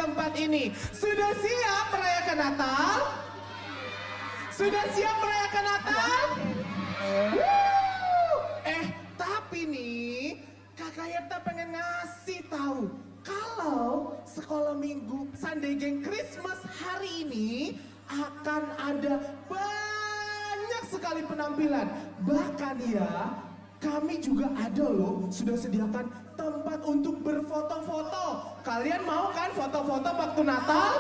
tempat ini. Sudah siap merayakan Natal? Sudah siap merayakan Natal? Tapi nih, Kakak Yepta pengen ngasih tahu kalau sekolah minggu Sunday Gang Christmas hari ini akan ada banyak sekali penampilan. Bahkan ya, kami juga ada loh, sudah sediakan tempat untuk berfoto-foto. Kalian mau kan foto-foto waktu Natal?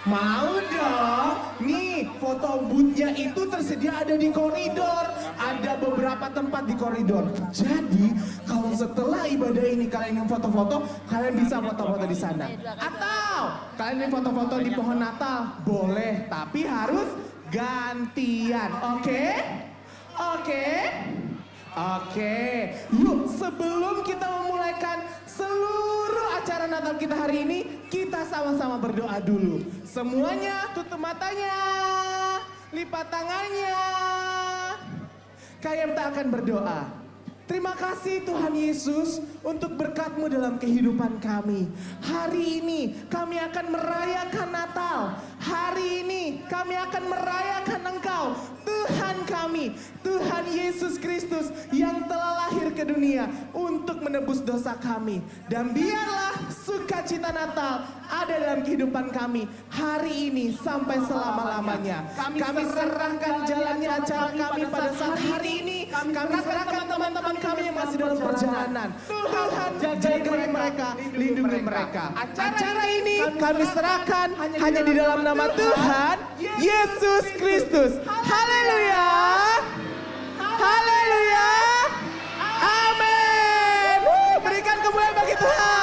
Mau dong. Nih, foto boothnya itu tersedia ada di koridor. Ada beberapa tempat di koridor. Jadi, kalau setelah ibadah ini kalian ingin foto-foto, kalian bisa foto-foto di sana. Atau kalian ingin foto-foto di pohon Natal, boleh, tapi harus gantian. Oke? Oke? Oke, yuk sebelum kita memulaikan seluruh acara Natal kita hari ini, kita sama-sama berdoa dulu. Semuanya tutup matanya, lipat tangannya. Kak akan berdoa. Terima kasih Tuhan Yesus untuk berkat-Mu dalam kehidupan kami. Hari ini kami akan merayakan Natal. Hari ini kami akan merayakan Engkau, Tuhan kami, Tuhan Yesus Kristus yang telah lahir ke dunia untuk menebus dosa kami. Dan biarlah sukacita Natal ada dalam kehidupan kami hari ini sampai selama-lamanya. Kami serahkan jalannya acara kami pada saat hari ini. Kami serahkan teman-teman kami yang masih dalam perjalanan. Tuhan jagai mereka, lindungi mereka. Acara ini kami serahkan hanya di dalam nama Tuhan Yesus Kristus. Haleluya. Haleluya. Amin. Berikan kemuliaan bagi Tuhan.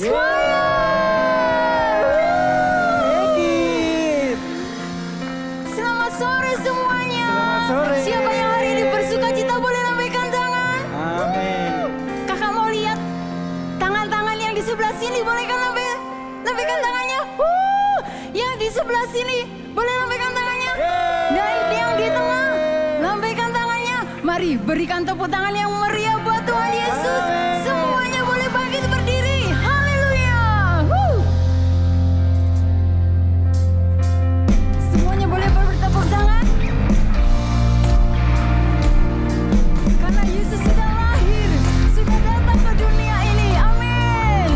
Egit. Selamat sore semuanya. Selamat sore. Siapa yang hari ini bersuka cita boleh lambaikan tangan. Amin. Kakak mau lihat tangan-tangan yang di sebelah sini, boleh kan lambaikan tangannya. Yang di sebelah sini boleh lambaikan tangannya. Dan yang di tengah lambaikan tangannya. Mari berikan tepuk tangan yang meriah buat Tuhan Yesus. Semuanya boleh bangkit berdiri. Haleluya. Semuanya boleh bertepuk tangan. Karena Yesus sudah lahir, sudah datang ke dunia ini. Amin.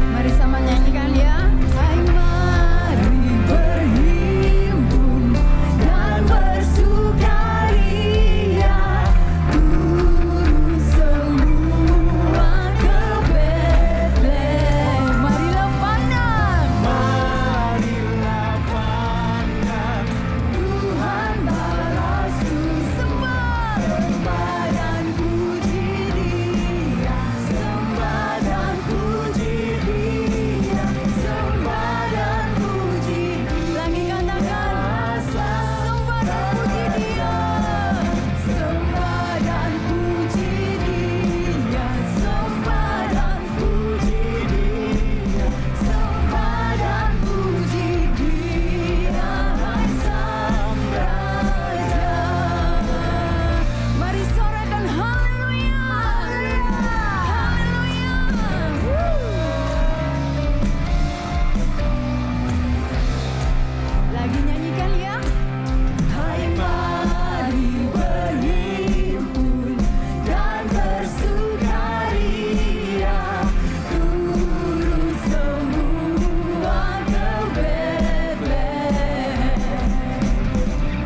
Mari sama nyanyikan ya. Hai mari berhimpun dan bersukaria, turun semua ke Betlehem. Marilah pandang, Tuhan balas sembah dan puji Dia, sembah dan puji Dia, sembah dan puji Dia. Lagi katakan sembah dan puji Dia, sembah dan puji Dia, sembah dan puji Dia, sembah dan puji Dia, Hai Sang Raja. Mari sorakan haleluya, haleluya. Lagi nyanyikan ya. Hai mari berhimpun dan bersukaria, turun semua ke Betlehem.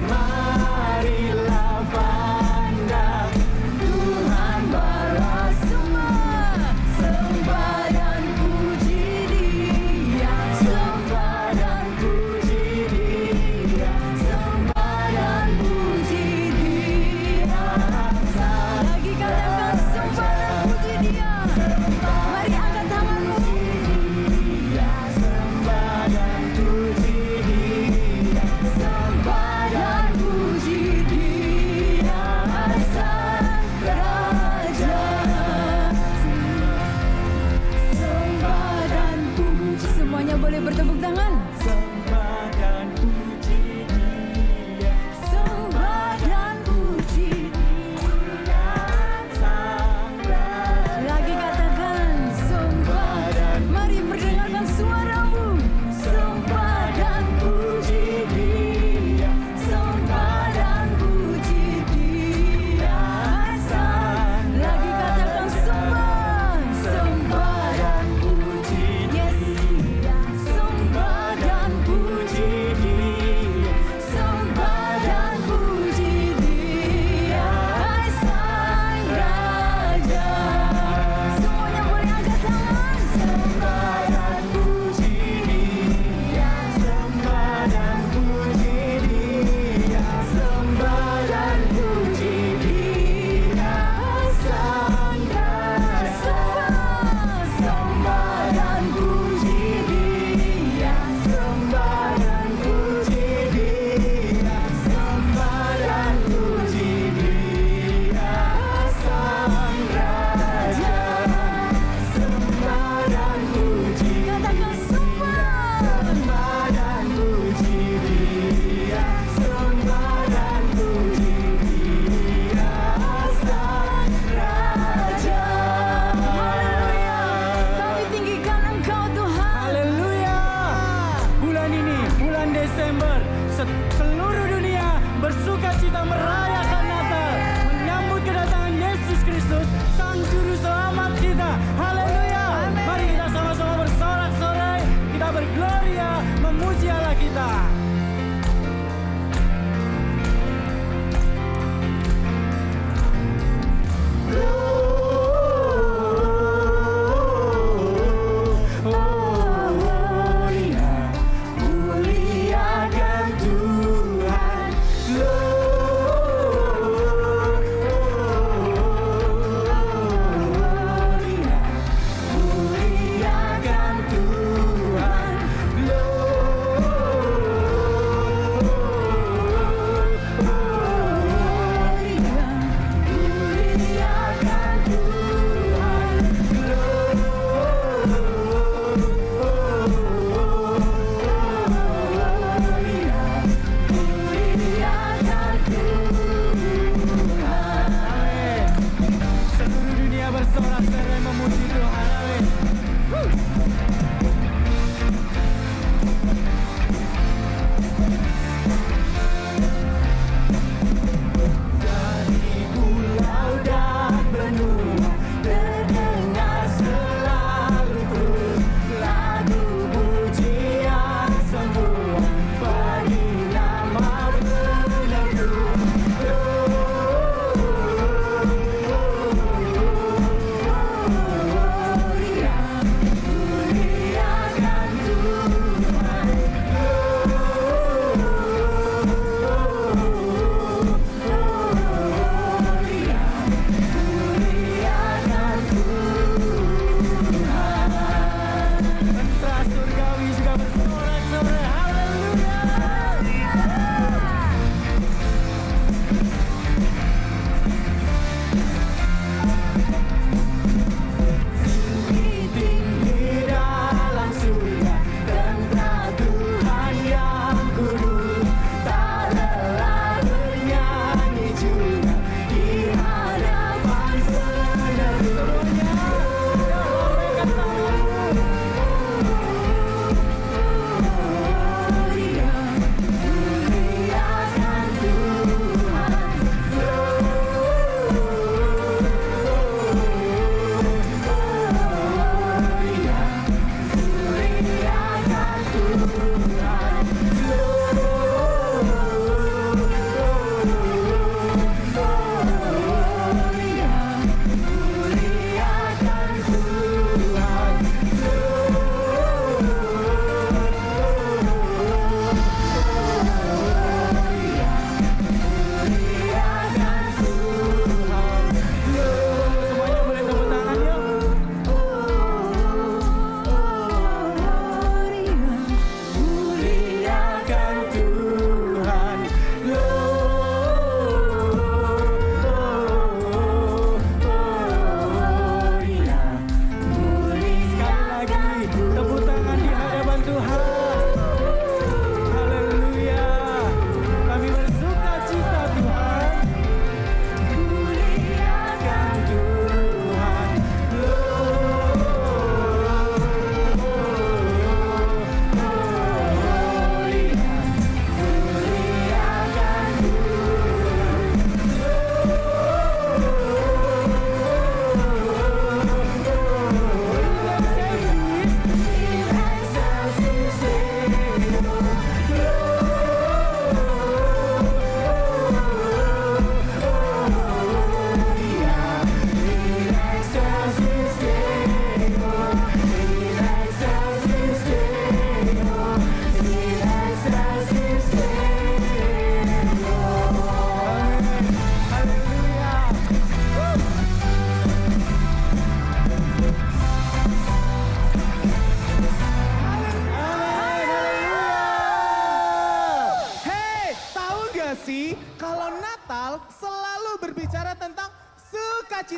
Marilah pandang, Tuhan balas sembah dan puji Dia, sembah dan puji Dia, sembah dan puji Dia. Lagi katakan sembah dan puji Dia. Mari angkat tanganmu. Sembah dan puji Dia, sembah dan puji Dia, Sang Raja. Sembah dan puji. Semuanya boleh bertepuk tangan. Sembah dan puji Dia, Sembah dan puji Dia, Sang Raja. lagi katakan sembah. Mari perdengarkan suaramu. Sembah dan puji Dia, sembah dan puji Dia, Sang. Lagi katakan sembah dan puji Dia, sembah dan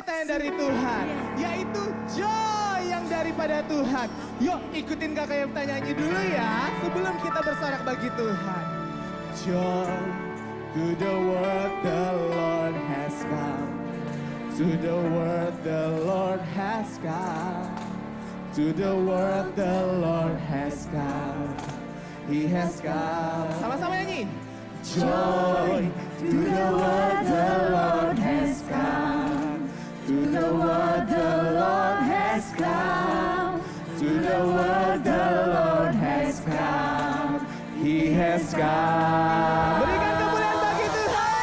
pertanyaan dari Tuhan, yaitu joy yang daripada Tuhan. Yuk ikutin Kakak Yefta nyanyi dulu ya, sebelum kita bersorak bagi Tuhan. Joy to the world the Lord has come. To the world the Lord has come. To the world the Lord has come. He has come. Sama-sama nyanyi. Joy to the world the Lord has come. To the world the Lord has come. To the world the Lord has come. He has come. Berikan kemuliaan bagi Tuhan.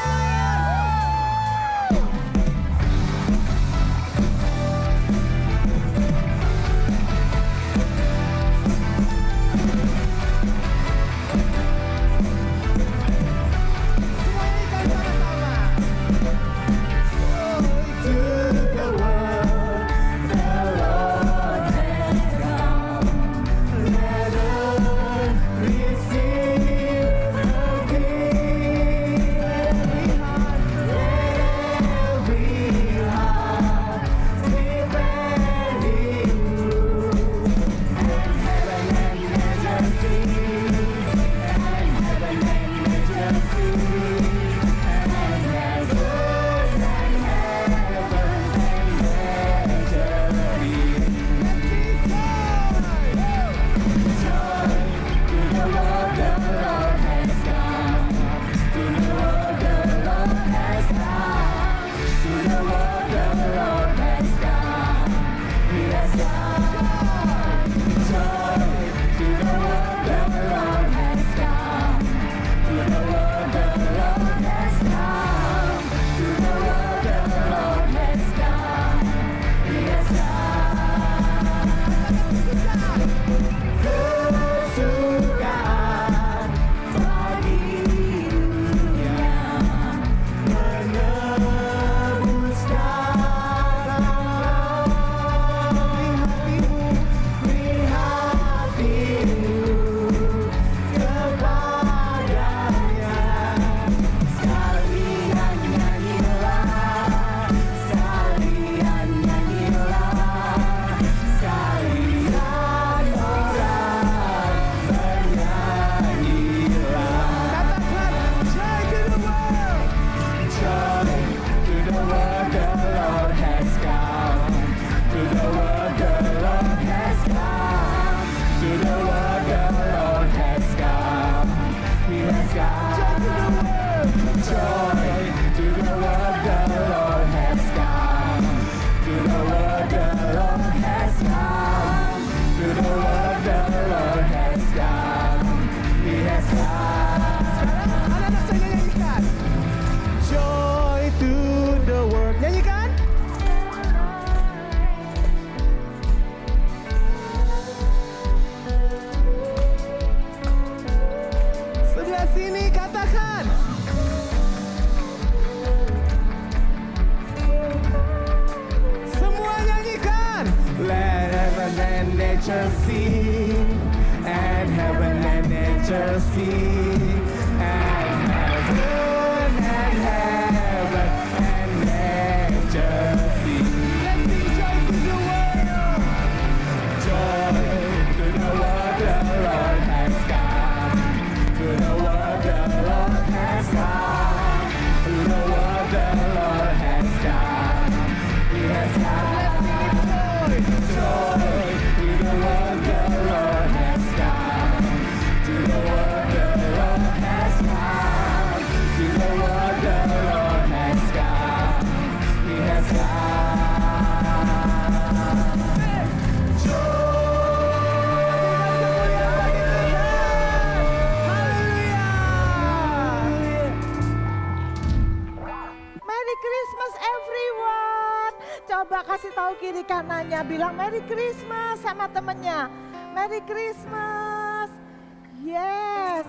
nature sing, and heaven and nature sing, and heaven and nature sing. Let's sing joy to the world. Joy to the world, the Lord has come. To the world, the Lord has come. To the world, the Lord has come. He has come. Let's sing it, joy. Joy to the world, the Lord has come. To the world, the Lord has come. To the world, the Lord has come. He has come. Merry Christmas everyone. Coba kasih tahu kiri kanannya, bilang Merry Christmas sama temennya. Merry Christmas. Yes.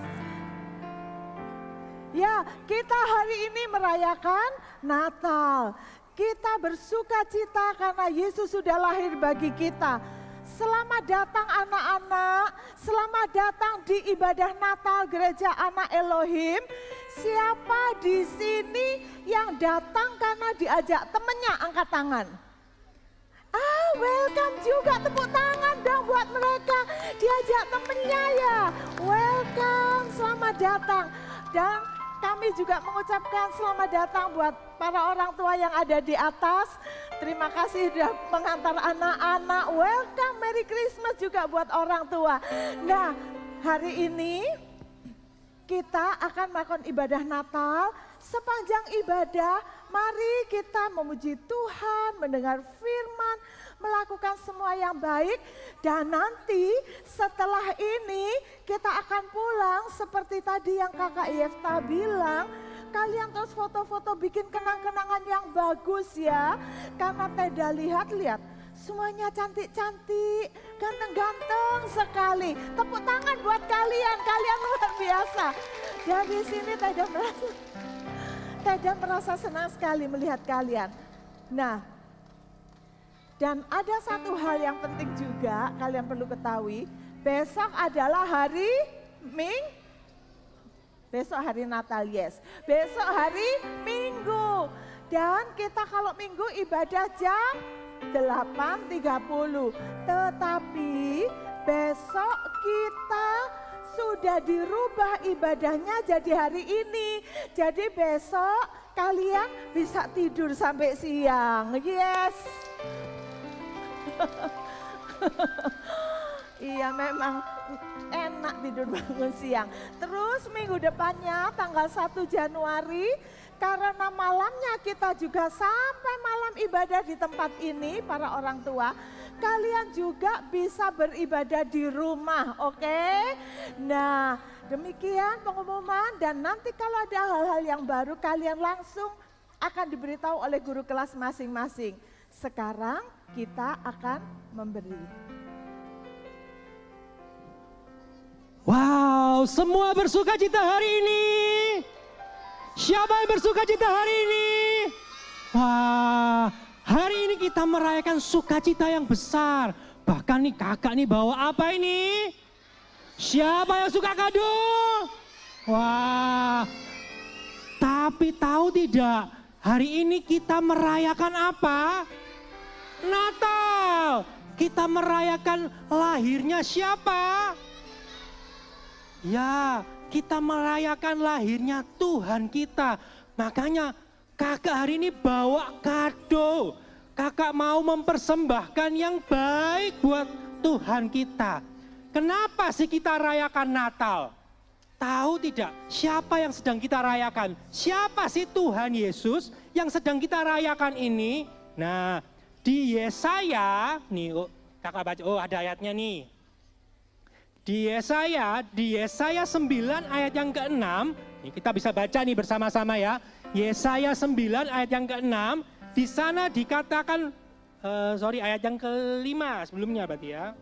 Ya, kita hari ini merayakan Natal. Kita bersuka cita karena Yesus sudah lahir bagi kita. Selamat datang anak-anak, selamat datang di ibadah Natal Gereja Anak Elohim. Siapa di sini yang datang karena diajak temennya, angkat tangan. Welcome juga, tepuk tangan dong buat mereka. Diajak temennya ya, welcome, selamat datang. Dan kami juga mengucapkan selamat datang buat para orang tua yang ada di atas. Terima kasih sudah mengantar anak-anak. Welcome, Merry Christmas juga buat orang tua. Nah, hari ini kita akan melakukan ibadah Natal. Sepanjang ibadah, mari kita memuji Tuhan, mendengar firman, melakukan semua yang baik. Dan nanti setelah ini kita akan pulang seperti tadi yang Kakak Yefta bilang. Kalian terus foto-foto bikin kenang-kenangan yang bagus ya. Karena Teda lihat semuanya cantik-cantik, ganteng-ganteng sekali. Tepuk tangan buat kalian, kalian luar biasa. Dari sini Teda merasa senang sekali melihat kalian. Nah, dan ada satu hal yang penting juga kalian perlu ketahui. Besok adalah hari Besok hari Natal, yes. Besok hari Minggu. Dan kita kalau Minggu ibadah jam 8.30. Tetapi besok kita sudah dirubah ibadahnya jadi hari ini. Jadi besok kalian bisa tidur sampai siang. Yes. Iya memang enak tidur bangun siang. Terus minggu depannya tanggal 1 Januari karena malamnya kita juga sampai malam ibadah di tempat ini para orang tua. Kalian juga bisa beribadah di rumah, oke? Nah demikian pengumuman dan nanti kalau ada hal-hal yang baru kalian langsung akan diberitahu oleh guru kelas masing-masing. Sekarang kita akan memberi. Wow, semua bersuka cita hari ini. Siapa yang bersuka cita hari ini? Wah, hari ini kita merayakan sukacita yang besar. Bahkan nih kakak nih bawa apa ini? Siapa yang suka kado? Wah, tapi tahu tidak, hari ini kita merayakan apa? Natal. Kita merayakan lahirnya siapa? Ya, kita merayakan lahirnya Tuhan kita. Makanya kakak hari ini bawa kado. Kakak mau mempersembahkan yang baik buat Tuhan kita. Kenapa sih kita rayakan Natal? Tahu tidak siapa yang sedang kita rayakan? Siapa sih Tuhan Yesus yang sedang kita rayakan ini? Nah, di Yesaya, nih kakak baca, ada ayatnya nih. Di Yesaya 9 ayat yang ke-6, ini kita bisa baca nih bersama-sama ya. Yesaya 9 ayat yang ke-6, di sana dikatakan, ayat yang ke-5 sebelumnya berarti ya.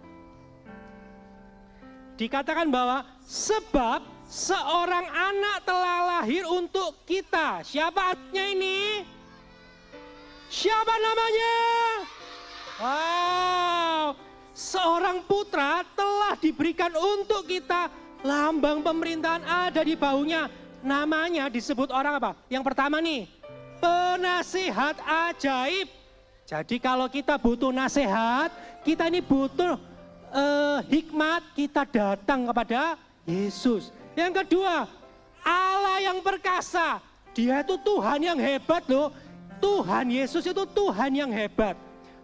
Dikatakan bahwa sebab seorang anak telah lahir untuk kita. Siapa anaknya ini? Siapa namanya? Wow. Seorang putra telah diberikan untuk kita, lambang pemerintahan ada di bahunya. Namanya disebut orang apa? Yang pertama nih, penasihat ajaib. Jadi kalau kita butuh nasihat, kita ini butuh hikmat, kita datang kepada Yesus. Yang kedua, Allah yang perkasa. Dia itu Tuhan yang hebat loh. Tuhan Yesus itu Tuhan yang hebat.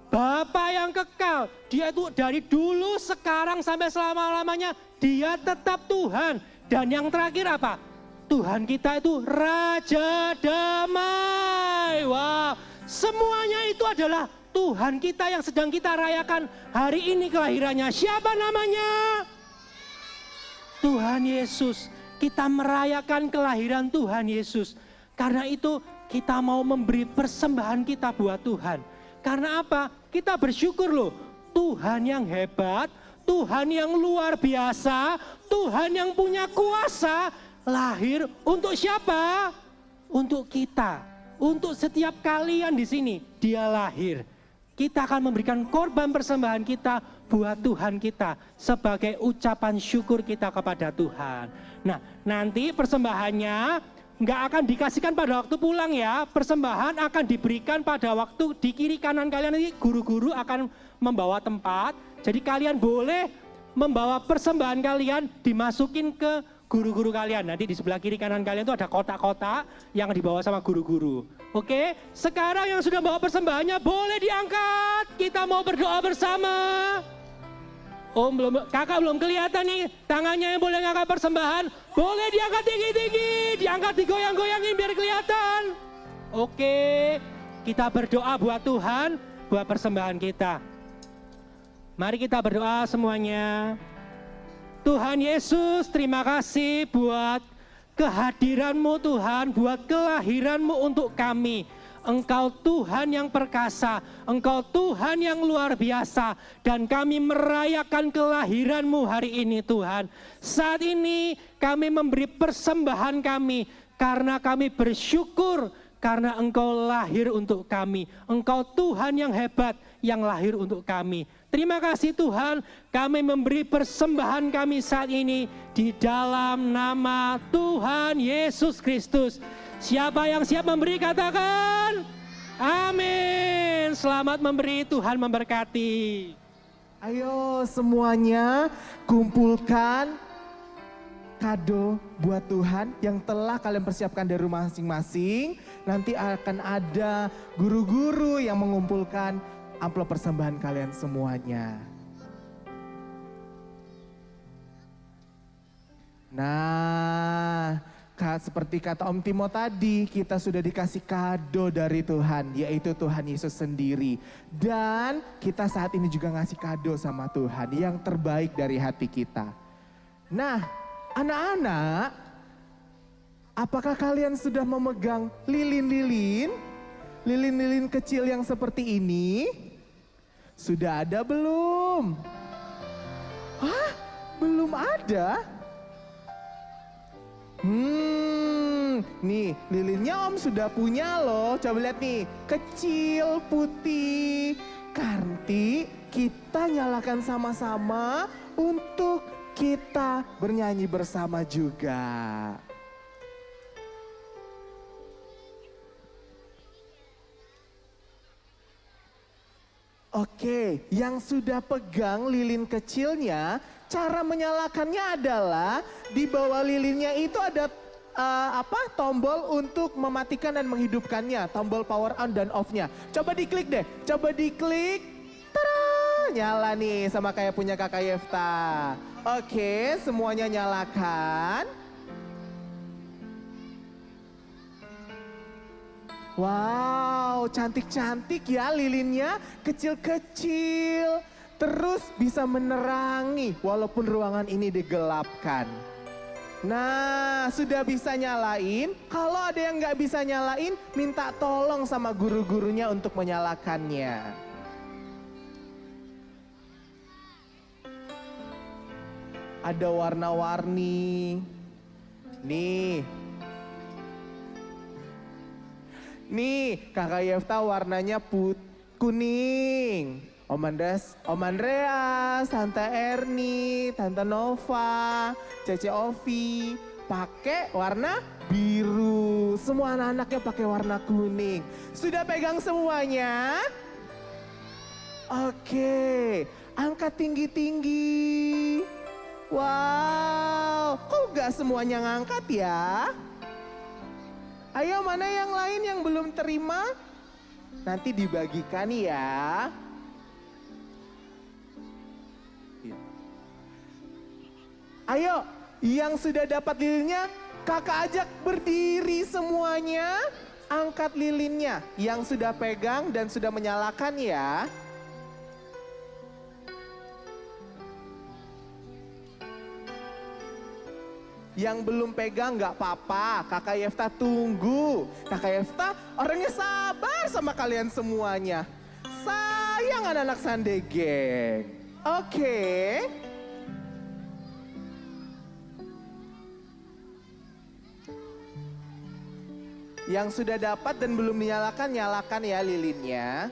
Bapa yang kekal, dia itu dari dulu, sekarang sampai selama-lamanya, dia tetap Tuhan. Dan yang terakhir apa? Tuhan kita itu Raja Damai. Wow, semuanya itu adalah Tuhan kita yang sedang kita rayakan hari ini kelahirannya. Siapa namanya? Tuhan Yesus. Kita merayakan kelahiran Tuhan Yesus. Karena itu kita mau memberi persembahan kita buat Tuhan. Karena apa? Kita bersyukur loh, Tuhan yang hebat, Tuhan yang luar biasa, Tuhan yang punya kuasa, lahir untuk siapa? Untuk kita, untuk setiap kalian di sini, dia lahir. kita akan memberikan korban persembahan kita buat Tuhan kita sebagai ucapan syukur kita kepada Tuhan. Nah, nanti persembahannya nggak akan dikasihkan pada waktu pulang ya. Persembahan akan diberikan pada waktu di kiri kanan kalian, nanti guru-guru akan membawa tempat. Jadi kalian boleh membawa persembahan kalian dimasukin ke guru-guru kalian. Nanti di sebelah kiri kanan kalian itu ada kotak-kotak yang dibawa sama guru-guru. Oke, sekarang yang sudah bawa persembahannya boleh diangkat. Kita mau berdoa bersama. Oh, kakak belum kelihatan nih tangannya yang boleh ngangkat persembahan. Boleh diangkat tinggi-tinggi, diangkat digoyang-goyangin biar kelihatan. Oke, kita berdoa buat Tuhan, buat persembahan kita. Mari kita berdoa semuanya. Tuhan Yesus, terima kasih buat kehadiran-Mu Tuhan, buat kelahiran-Mu untuk kami. Engkau Tuhan yang perkasa, Engkau Tuhan yang luar biasa, dan kami merayakan kelahiran-Mu hari ini Tuhan. Saat ini kami memberi persembahan kami, karena kami bersyukur, karena Engkau lahir untuk kami. Engkau Tuhan yang hebat, yang lahir untuk kami. Terima kasih Tuhan, kami memberi persembahan kami saat ini di dalam nama Tuhan Yesus Kristus. Siapa yang siap memberi katakan amin. Selamat memberi, Tuhan memberkati. Ayo semuanya kumpulkan kado buat Tuhan yang telah kalian persiapkan dari rumah masing-masing. Nanti akan ada guru-guru yang mengumpulkan amplop persembahan kalian semuanya. Nah, seperti kata Om Timo tadi, kita sudah dikasih kado dari Tuhan, yaitu Tuhan Yesus sendiri. Dan kita saat ini juga ngasih kado sama Tuhan yang terbaik dari hati kita. Nah, anak-anak, apakah kalian sudah memegang lilin-lilin? Lilin-lilin kecil yang seperti ini? Sudah ada belum? Hah? Belum ada? Nih lilinnya Om sudah punya loh. Coba lihat nih, kecil, putih. Nanti kita nyalakan sama-sama untuk kita bernyanyi bersama juga. Oke, yang sudah pegang lilin kecilnya, cara menyalakannya adalah di bawah lilinnya itu ada tombol untuk mematikan dan menghidupkannya, tombol power on dan off-nya. Coba diklik deh, coba diklik. Tada, nyala nih sama kayak punya Kakak Yefta. Oke, semuanya nyalakan. Wow, cantik-cantik ya lilinnya, kecil-kecil. Terus bisa menerangi walaupun ruangan ini digelapkan. Nah, sudah bisa nyalain. Kalau ada yang nggak bisa nyalain, minta tolong sama guru-gurunya untuk menyalakannya. Ada warna-warni. Nih, Kakak Yefta warnanya kuning. Om Andreas, Tante Erni, Tante Nova, Cece Ovi pakai warna biru. Semua anak-anaknya pakai warna kuning. Sudah pegang semuanya? Oke, angkat tinggi-tinggi. Wow, kok gak semuanya ngangkat ya? Ayo, mana yang lain yang belum terima? Nanti dibagikan ya. Ayo, yang sudah dapat lilinnya, kakak ajak berdiri semuanya. Angkat lilinnya yang sudah pegang dan sudah menyalakan ya. Yang belum pegang nggak apa-apa, Kakak Yefta tunggu. Kakak Yefta orangnya sabar sama kalian semuanya. Sayang anak-anak Sunday Gang. Oke. Yang sudah dapat dan belum dinyalakan, nyalakan ya lilinnya.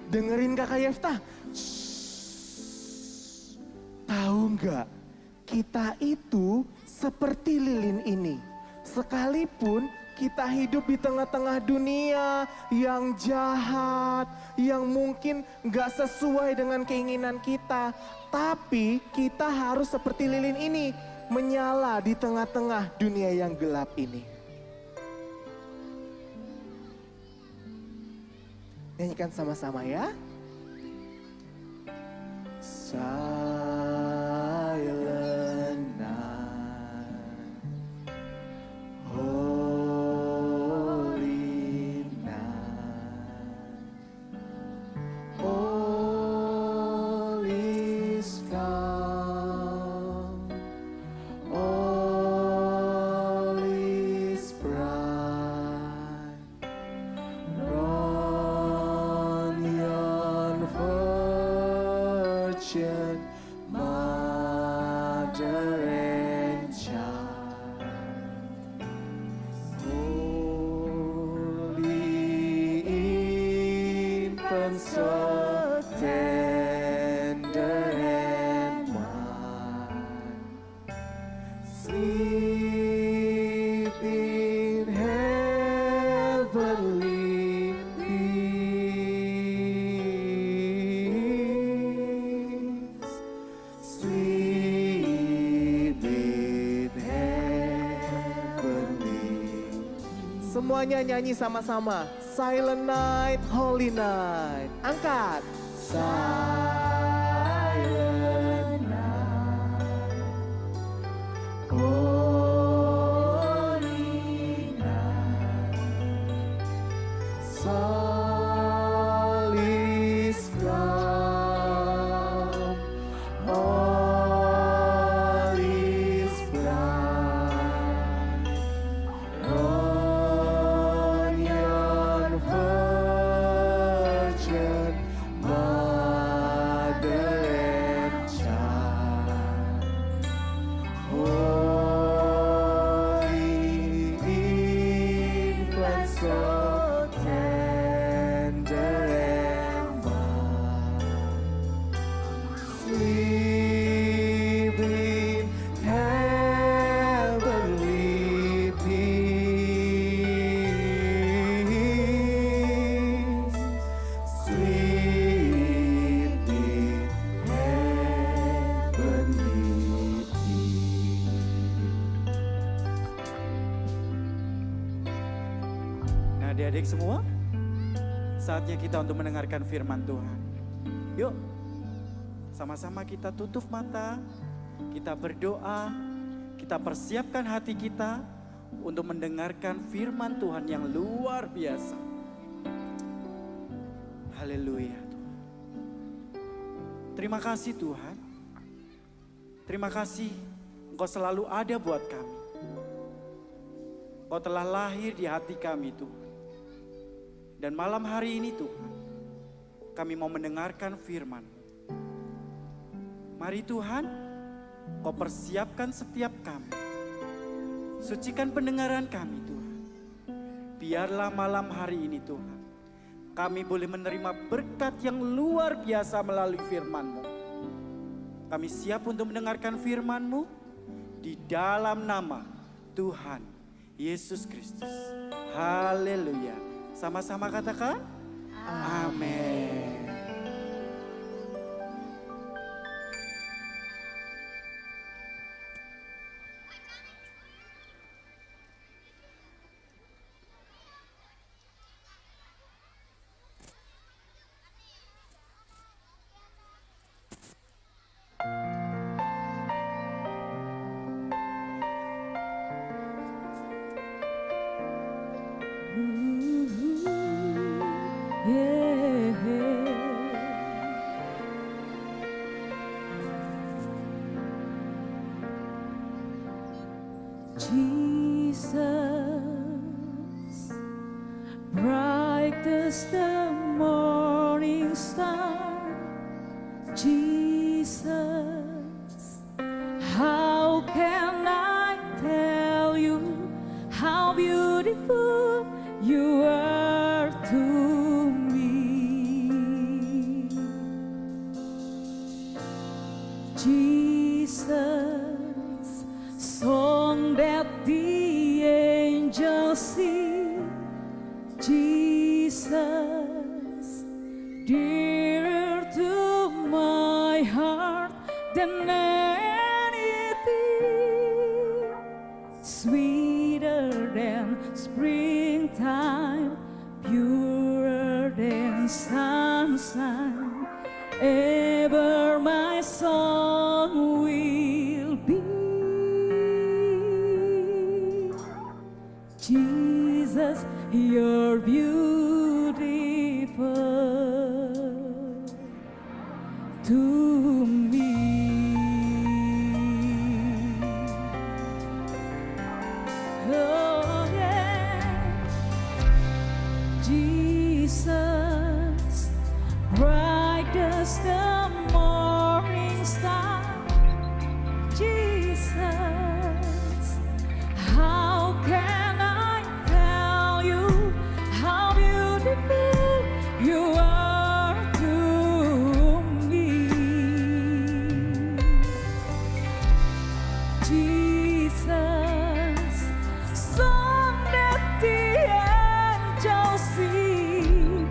dengerin Kakak Yefta. Tahu nggak, kita itu seperti lilin ini. Sekalipun kita hidup di tengah-tengah dunia yang jahat, yang mungkin nggak sesuai dengan keinginan kita. Tapi kita harus seperti lilin ini, menyala di tengah-tengah dunia yang gelap ini. Nyanyikan sama-sama ya. Silent night, holy night, all is calm, all is bright. Run yon virgin, mother and child. Holy infant, so tender and mild, sleep in heavenly peace. Sleep in heavenly. Semuanya nyanyi sama-sama. Silent night, holy night. Angkat. Silent night, holy night, all is calm, all is bright. Run yon virgin, mother and child. Holy infant, so tender and mild, sleep in heavenly peace. Sleep in heavenly peace. Nah, adik-adik semua, saatnya kita untuk mendengarkan firman Tuhan. Yuk, sama-sama kita tutup mata, kita berdoa, kita persiapkan hati kita untuk mendengarkan firman Tuhan yang luar biasa. Haleluya Tuhan. Terima kasih Tuhan. Terima kasih Engkau selalu ada buat kami. Engkau telah lahir di hati kami Tuhan. Dan malam hari ini Tuhan, kami mau mendengarkan firman. Mari Tuhan, Kau persiapkan setiap kami. Sucikan pendengaran kami Tuhan. Biarlah malam hari ini Tuhan, kami boleh menerima berkat yang luar biasa melalui firman-Mu. Kami siap untuk mendengarkan firman-Mu di dalam nama Tuhan Yesus Kristus. Haleluya. Sama-sama katakan, amin. Jesus, bright as the morning star. Jesus, how can I tell you how beautiful you are to me? that the angels sing, Jesus, dearer to my heart than anything, sweeter than springtime, purer than sunshine, ever my song will be. Jesus, you're beautiful to me. Oh yeah, Jesus, bright as the morning star. Jesus, how can I tell you how beautiful you are to me? Jesus, song that the angels sing.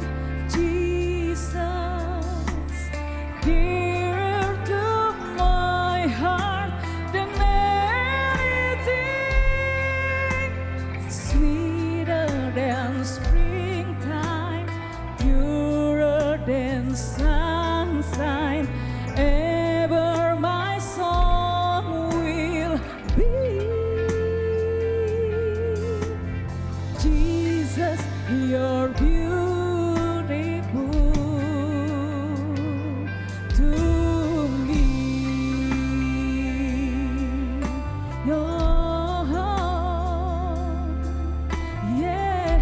Jesus, dearer to my heart than anything, sweeter than springtime, purer than sunshine, ever my song will be. Jesus, you're beautiful to me. Oh, yeah,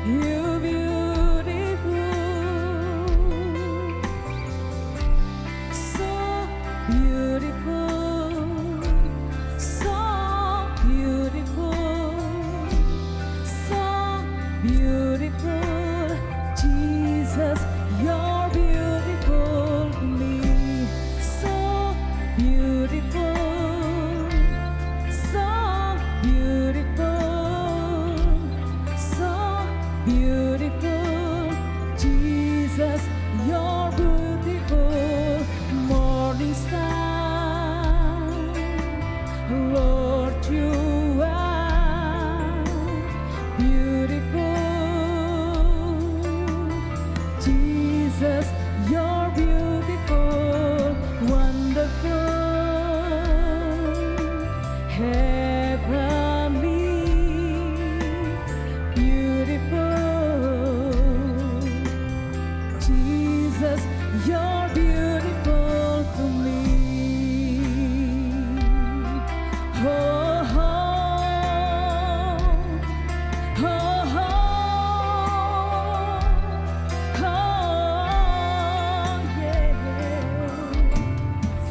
you're beautiful, so beautiful, so beautiful, so beautiful. Jesus, you're beautiful to me, so beautiful, so beautiful, so beautiful. Jesus, you're beautiful, morning star, Lord, you are beautiful. Jesus, you're beautiful, wonderful, heavenly, beautiful. Jesus, you're beautiful to me. Oh, oh, oh, oh, yeah.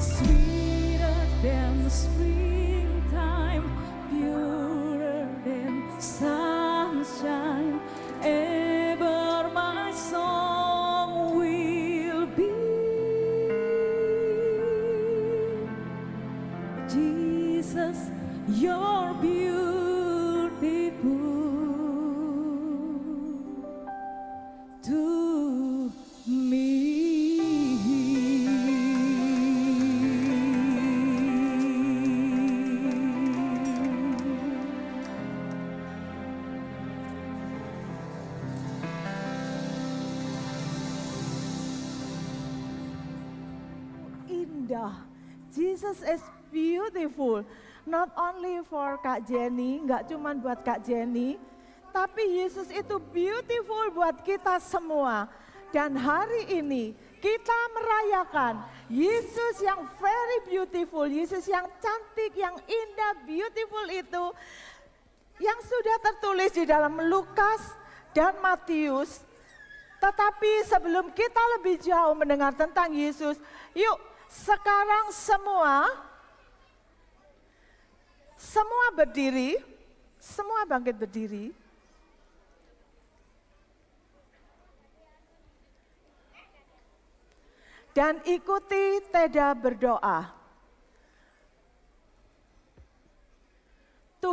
Sweeter than springtime, purer than sunshine, ever my song will be. Jesus, you're beautiful to me. Indah. Jesus is beautiful. Not only for Kak Jenny, nggak cuma buat Kak Jenny, tapi Yesus itu beautiful buat kita semua. Dan hari ini kita merayakan Yesus yang very beautiful, Yesus yang cantik, yang indah, beautiful itu yang sudah tertulis di dalam Lukas dan Matius. Tetapi sebelum kita lebih jauh mendengar tentang Yesus, yuk sekarang semua berdiri, semua bangkit berdiri. Dan ikuti Teda berdoa.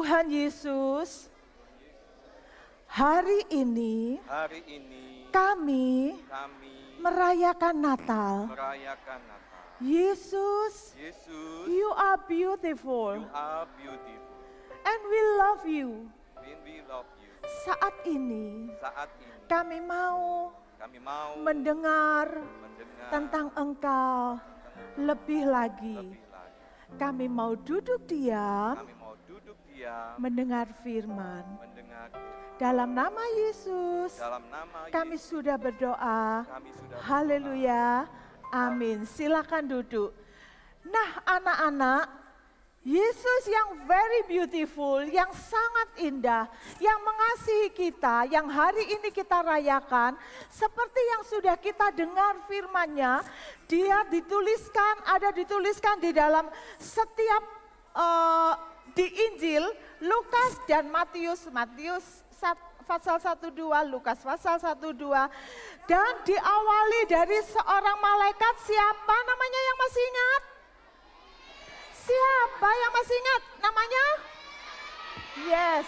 Tuhan Yesus, hari ini kami merayakan Natal. Yesus, you are beautiful. And we love you. Saat ini kami mau mendengar tentang Engkau lebih lagi. Kami mau duduk diam mendengar firman. Dalam nama Yesus kami sudah berdoa. Haleluya. Amin. Silakan duduk. Nah, anak-anak, Yesus yang very beautiful, yang sangat indah, yang mengasihi kita, yang hari ini kita rayakan, seperti yang sudah kita dengar firman-Nya, Dia ada dituliskan di dalam setiap di Injil, Lukas dan Matius pasal 1-2, Lukas pasal 1-2, dan diawali dari seorang malaikat. Siapa namanya yang masih ingat? Siapa yang masih ingat namanya? Yes,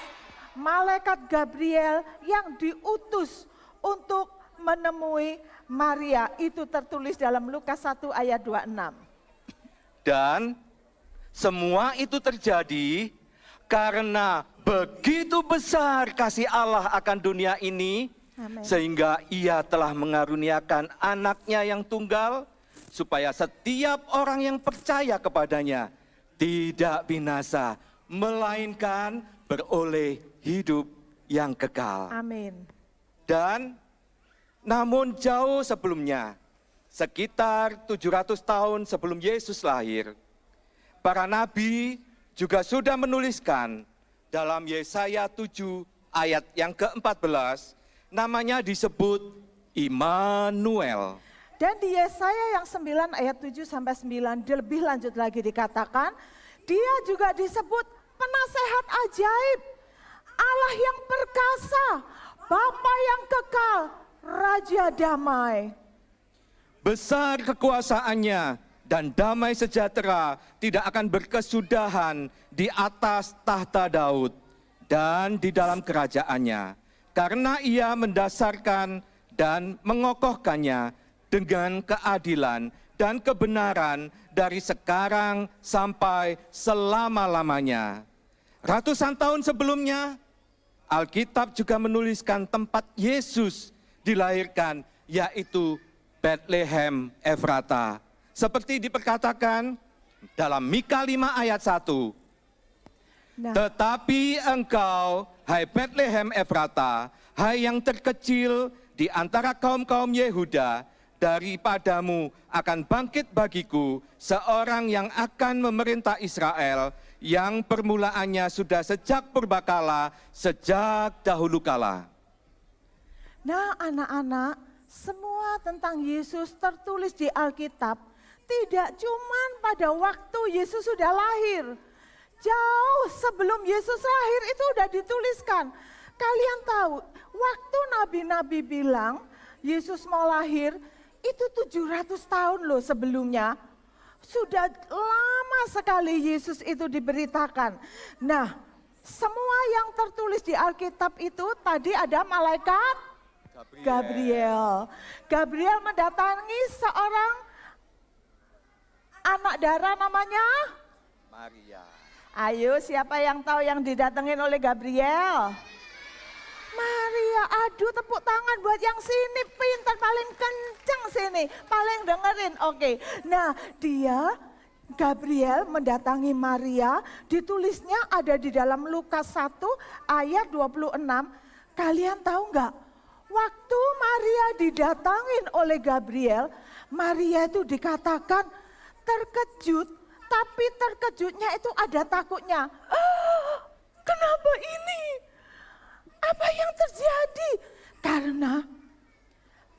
malaikat Gabriel yang diutus untuk menemui Maria. Itu tertulis dalam Lukas 1 ayat 26. Dan semua itu terjadi karena begitu besar kasih Allah akan dunia ini, Amen. sehingga Ia telah mengaruniakan anaknya yang tunggal, supaya setiap orang yang percaya kepadanya tidak binasa, melainkan beroleh hidup yang kekal. Amin. Dan namun jauh sebelumnya, sekitar 700 tahun sebelum Yesus lahir, para nabi juga sudah menuliskan dalam Yesaya 7 ayat yang ke-14, namanya disebut Immanuel. Dan di Yesaya yang 9 ayat 7-9 lebih lanjut lagi dikatakan, dia juga disebut penasehat ajaib, Allah yang perkasa, Bapa yang kekal, Raja damai. Besar kekuasaannya dan damai sejahtera tidak akan berkesudahan di atas tahta Daud dan di dalam kerajaannya, karena Ia mendasarkan dan mengokohkannya dengan keadilan dan kebenaran dari sekarang sampai selama-lamanya. Ratusan tahun sebelumnya, Alkitab juga menuliskan tempat Yesus dilahirkan, yaitu Bethlehem Efrata. Seperti diperkatakan dalam Mika 5 ayat 1. Nah, Tetapi engkau, hai Bethlehem Efrata, hai yang terkecil di antara kaum-kaum Yehuda, daripadamu akan bangkit bagiku seorang yang akan memerintah Israel, yang permulaannya sudah sejak purbakala, sejak dahulu kala. nah anak-anak, semua tentang Yesus tertulis di Alkitab. Tidak cuman pada waktu Yesus sudah lahir. Jauh sebelum Yesus lahir itu sudah dituliskan. Kalian tahu, waktu nabi-nabi bilang Yesus mau lahir, itu 700 tahun loh sebelumnya. Sudah lama sekali Yesus itu diberitakan. Nah, semua yang tertulis di Alkitab itu tadi ada malaikat Gabriel. Gabriel mendatangi seorang anak darah namanya Maria. Ayo, siapa yang tahu yang didatengin oleh Gabriel? Maria. Aduh, tepuk tangan buat yang sini, pintar, paling kencang sini, paling dengerin. Oke. Nah, Gabriel mendatangi Maria, ditulisnya ada di dalam Lukas 1 ayat 26. Kalian tahu nggak? Waktu Maria didatangin oleh Gabriel, Maria itu dikatakan terkejut, tapi terkejutnya itu ada takutnya. Kenapa ini? Apa yang terjadi? Karena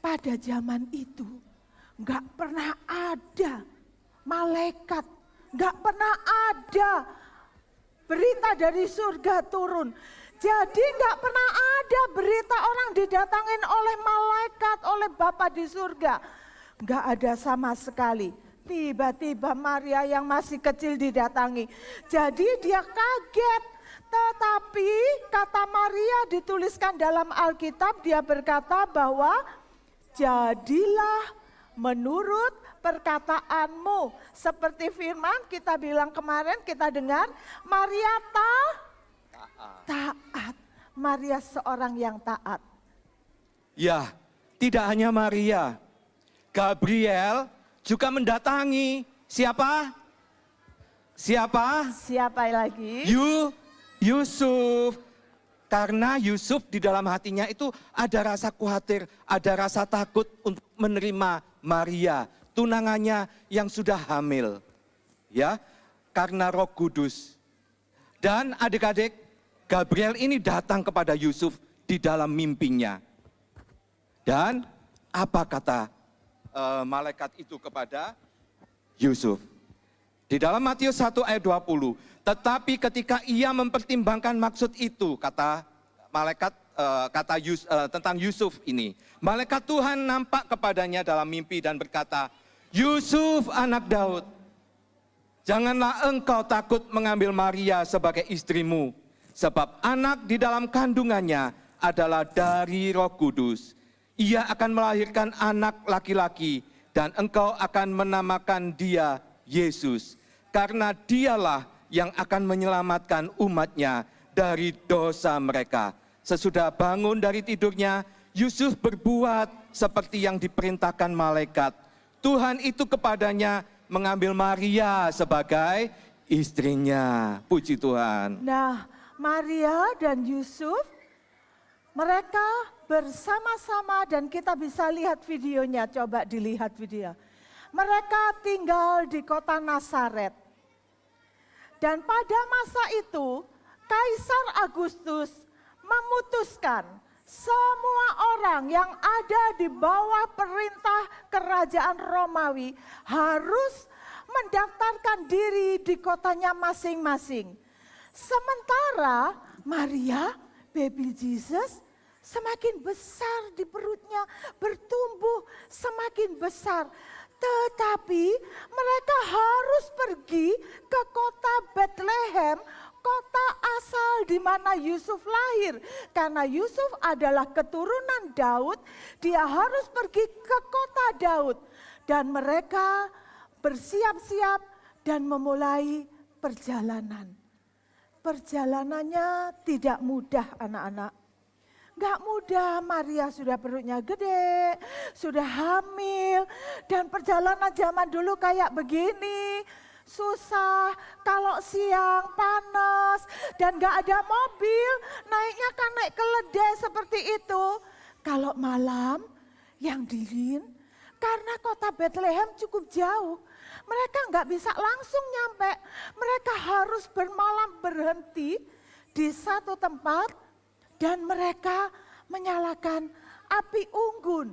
pada zaman itu nggak pernah ada malaikat, nggak pernah ada berita dari surga turun. Jadi nggak pernah ada berita orang didatangin oleh malaikat, oleh Bapa di surga. Nggak ada sama sekali. Tiba-tiba Maria yang masih kecil didatangi. Jadi dia kaget. Tetapi kata Maria dituliskan dalam Alkitab, dia berkata bahwa jadilah menurut perkataanmu. Seperti firman kita bilang kemarin, kita dengar Maria taat. Maria seorang yang taat. Ya, tidak hanya Maria. Gabriel juga mendatangi siapa? Siapa? Siapa lagi? Yusuf. Karena Yusuf di dalam hatinya itu ada rasa khawatir, ada rasa takut untuk menerima Maria, tunangannya yang sudah hamil. Ya, karena Roh Kudus. Dan adik-adik, Gabriel ini datang kepada Yusuf di dalam mimpinya. Dan apa kata malaikat itu kepada Yusuf? Di dalam Matius 1 ayat 20, tetapi ketika ia mempertimbangkan maksud itu, kata malaikat tentang Yusuf ini. Malaikat Tuhan nampak kepadanya dalam mimpi dan berkata, Yusuf anak Daud, janganlah engkau takut mengambil Maria sebagai istrimu, sebab anak di dalam kandungannya adalah dari Roh Kudus. Ia akan melahirkan anak laki-laki dan engkau akan menamakan dia Yesus, karena dialah yang akan menyelamatkan umatnya dari dosa mereka. Sesudah bangun dari tidurnya, Yusuf berbuat seperti yang diperintahkan malaikat. Tuhan itu kepadanya mengambil Maria sebagai istrinya. Puji Tuhan. Nah, Maria dan Yusuf, mereka bersama-sama dan kita bisa lihat videonya, coba dilihat video. Mereka tinggal di kota Nazaret. Dan pada masa itu, Kaisar Agustus memutuskan semua orang yang ada di bawah perintah kerajaan Romawi harus mendaftarkan diri di kotanya masing-masing. Sementara Maria, baby Jesus, semakin besar di perutnya, bertumbuh semakin besar. Tetapi mereka harus pergi ke kota Bethlehem, kota asal di mana Yusuf lahir. Karena Yusuf adalah keturunan Daud, dia harus pergi ke kota Daud. Dan mereka bersiap-siap dan memulai perjalanan. Perjalanannya tidak mudah anak-anak. Gak mudah, Maria sudah perutnya gede, sudah hamil. Dan perjalanan zaman dulu kayak begini, susah, kalau siang panas dan gak ada mobil, naiknya kan naik keledai seperti itu. Kalau malam yang dingin, karena kota Bethlehem cukup jauh, mereka gak bisa langsung nyampe. Mereka harus bermalam berhenti di satu tempat dan mereka menyalakan api unggun.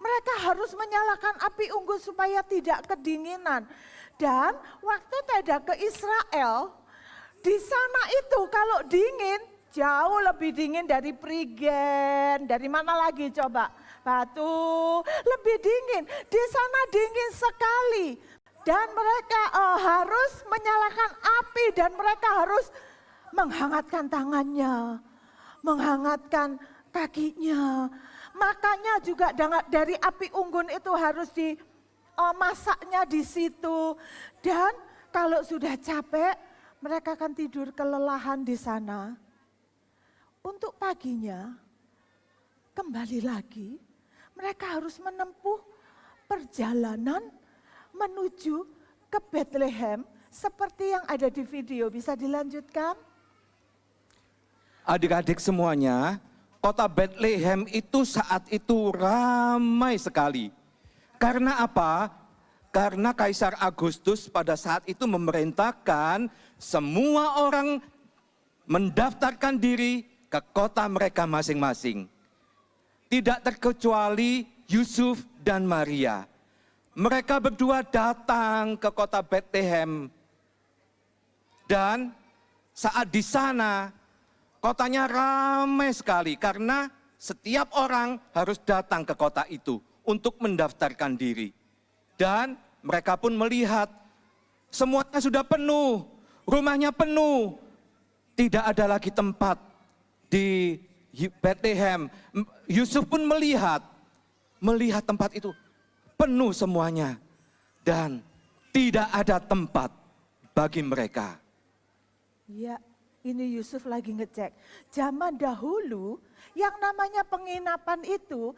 Mereka harus menyalakan api unggun supaya tidak kedinginan. Dan waktu tidak ke Israel, di sana itu kalau dingin, jauh lebih dingin dari Prigen. Dari mana lagi coba? Batu, lebih dingin. Di sana dingin sekali. Dan mereka harus menyalakan api dan mereka harus menghangatkan tangannya, menghangatkan kakinya. Makanya juga dari api unggun itu harus dimasaknya di situ. Dan kalau sudah capek, mereka akan tidur kelelahan di sana. Untuk paginya, kembali lagi, mereka harus menempuh perjalanan menuju ke Bethlehem seperti yang ada di video. Bisa dilanjutkan? Adik-adik semuanya, kota Bethlehem itu saat itu ramai sekali. Karena apa? Karena Kaisar Agustus pada saat itu memerintahkan semua orang mendaftarkan diri ke kota mereka masing-masing. Tidak terkecuali Yusuf dan Maria. Mereka berdua datang ke kota Bethlehem. Dan saat di sana, kotanya ramai sekali karena setiap orang harus datang ke kota itu untuk mendaftarkan diri. Dan mereka pun melihat semuanya sudah penuh, rumahnya penuh. tidak ada lagi tempat di Bethlehem. Yusuf pun melihat tempat itu penuh semuanya dan tidak ada tempat bagi mereka. Ya, ini Yusuf lagi ngecek. Zaman dahulu yang namanya penginapan itu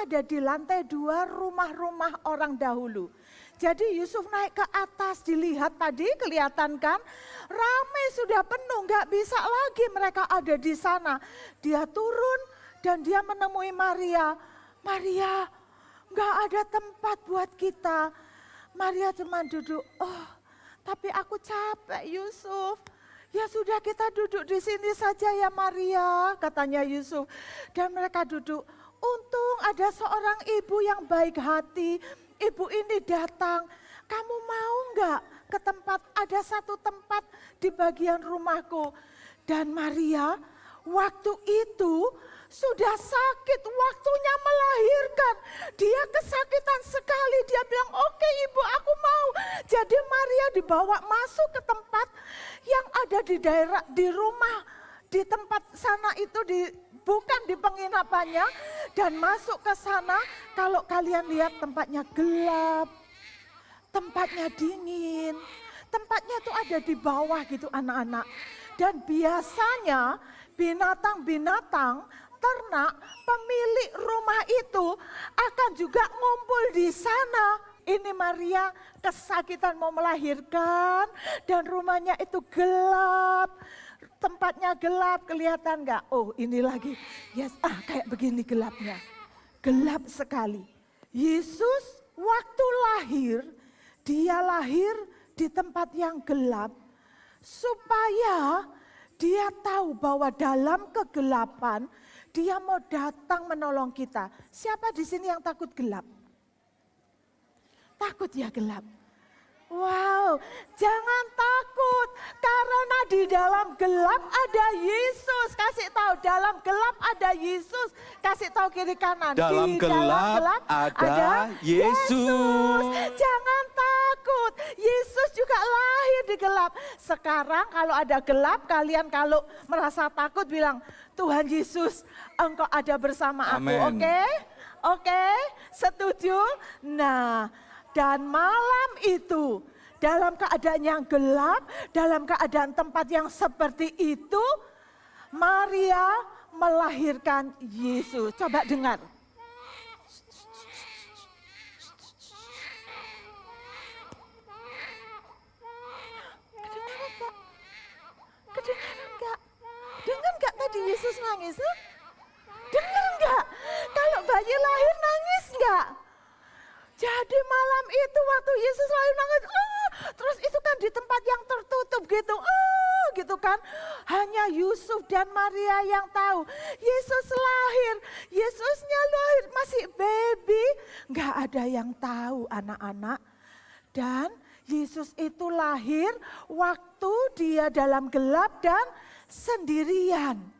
ada di lantai 2 rumah-rumah orang dahulu. Jadi Yusuf naik ke atas, dilihat tadi kelihatan kan, ramai sudah penuh, nggak bisa lagi mereka ada di sana. Dia turun dan dia menemui Maria. Maria, nggak ada tempat buat kita. Maria cuma duduk, oh tapi aku capek Yusuf. Ya sudah kita duduk di sini saja ya Maria, katanya Yusuf. Dan mereka duduk, untung ada seorang ibu yang baik hati. Ibu ini datang, kamu mau enggak ke tempat, ada satu tempat di bagian rumahku. Dan Maria waktu itu sudah sakit, waktunya melahirkan. Dia kesakitan sekali, dia bilang oke ibu aku mau. Jadi Maria dibawa masuk ke tempat yang ada di daerah, di rumah, di tempat sana itu bukan di penginapannya, dan masuk ke sana. Kalau kalian lihat tempatnya gelap, tempatnya dingin, tempatnya itu ada di bawah gitu anak-anak. Dan biasanya binatang-binatang, ternak, pemilik rumah itu akan juga ngumpul di sana. Ini Maria kesakitan mau melahirkan dan rumahnya itu gelap. Tempatnya gelap, kelihatan nggak? Oh ini lagi, yes, kayak begini gelapnya. Gelap sekali. Yesus waktu lahir, dia lahir di tempat yang gelap. Supaya dia tahu bahwa dalam kegelapan, dia mau datang menolong kita. Siapa di sini yang takut gelap? Takut ya gelap? Wow, jangan takut karena di dalam gelap ada Yesus. Kasih tahu, dalam gelap ada Yesus. Kasih tahu kiri kanan. Dalam gelap ada Yesus. Jangan takut, Yesus juga lahir di gelap. Sekarang kalau ada gelap, kalian kalau merasa takut bilang, Tuhan Yesus, Engkau ada bersama aku. Amen. Oke? Oke? Setuju? Nah, dan malam itu, dalam keadaan yang gelap, dalam keadaan tempat yang seperti itu, Maria melahirkan Yesus. Coba dengar. Kedengaran enggak? Kedengaran enggak? Dengar enggak tadi Yesus nangis? Dengar enggak? Kalau bayi lahir nangis enggak? Jadi malam itu waktu Yesus lahir nangis, terus itu kan di tempat yang tertutup gitu, gitu kan. Hanya Yusuf dan Maria yang tahu. Yesus lahir, Yesusnya lahir masih baby, nggak ada yang tahu anak-anak. Dan Yesus itu lahir waktu dia dalam gelap dan sendirian.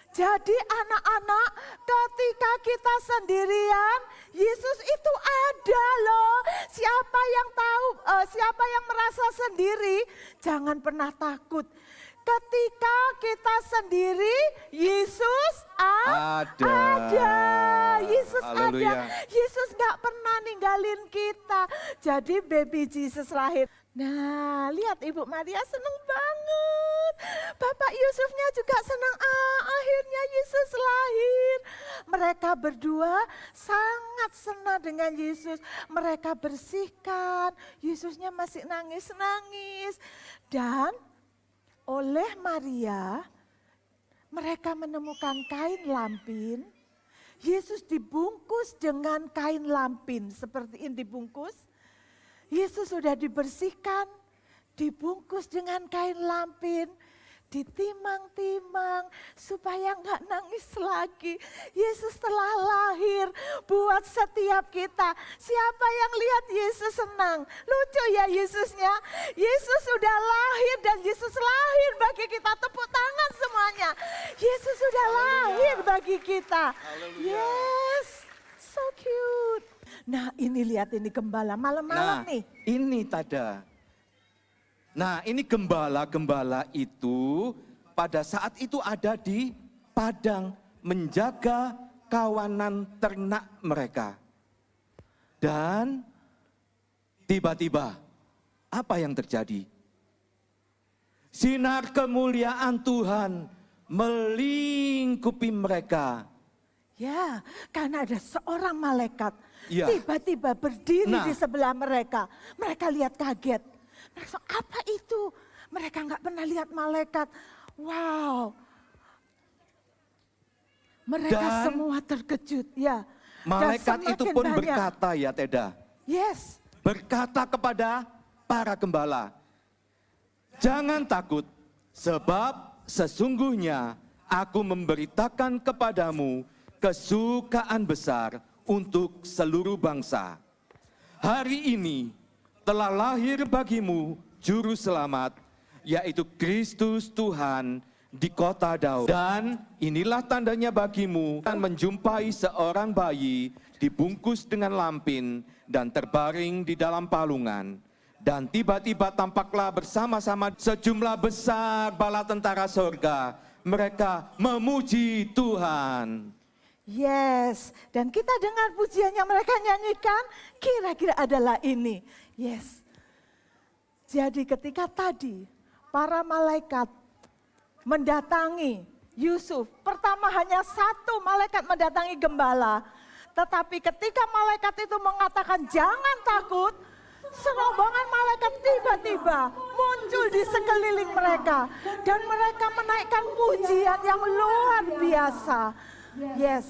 Jadi anak-anak, ketika kita sendirian, Yesus itu ada loh. Siapa yang tahu, siapa yang merasa sendiri, jangan pernah takut. Ketika kita sendiri, Yesus ada. Yesus Haleluya. ada. Yesus gak pernah ninggalin kita. Jadi baby Jesus lahir. Nah, lihat Ibu Maria senang banget. Bapak Yusufnya juga senang. Akhirnya Yesus lahir. Mereka berdua sangat senang dengan Yesus. Mereka bersihkan. Yesusnya masih nangis-nangis. Dan oleh Maria, mereka menemukan kain lampin. Yesus dibungkus dengan kain lampin. Seperti ini dibungkus. Yesus sudah dibersihkan, dibungkus dengan kain lampin, ditimang-timang supaya enggak nangis lagi. Yesus telah lahir buat setiap kita. Siapa yang lihat Yesus senang? Lucu ya Yesusnya. Yesus sudah lahir dan Yesus lahir bagi kita. Tepuk tangan semuanya. Yesus sudah lahir bagi kita. Yes, so cute. Nah ini lihat ini gembala malam-malam nih. Ini Tada. Nah ini gembala-gembala itu pada saat itu ada di padang menjaga kawanan ternak mereka. Dan tiba-tiba apa yang terjadi? Sinar kemuliaan Tuhan melingkupi mereka. Ya, karena ada seorang malaikat Ya. tiba-tiba berdiri Nah. di sebelah mereka. Mereka lihat kaget. Mereka, apa itu? Mereka nggak pernah lihat malaikat. Wow. Mereka Dan semua terkejut, ya. Dan Malaikat itu semakin pun banyak. berkata, ya Teda, Yes. berkata kepada para gembala, jangan takut, sebab sesungguhnya aku memberitakan kepadamu kesukaan besar untuk seluruh bangsa. Hari ini telah lahir bagimu juru selamat, yaitu Kristus Tuhan di kota Daud. Dan inilah tandanya bagimu, akan menjumpai seorang bayi dibungkus dengan lampin dan terbaring di dalam palungan. Dan tiba-tiba tampaklah bersama-sama sejumlah besar bala tentara sorga. Mereka memuji Tuhan. Yes, dan kita dengar pujian yang mereka nyanyikan, kira-kira adalah ini. Yes. Jadi ketika tadi para malaikat mendatangi Yusuf, pertama hanya satu malaikat mendatangi gembala. Tetapi ketika malaikat itu mengatakan jangan takut, serombongan malaikat tiba-tiba muncul di sekeliling mereka. Dan mereka menaikkan pujian yang luar biasa. Yes.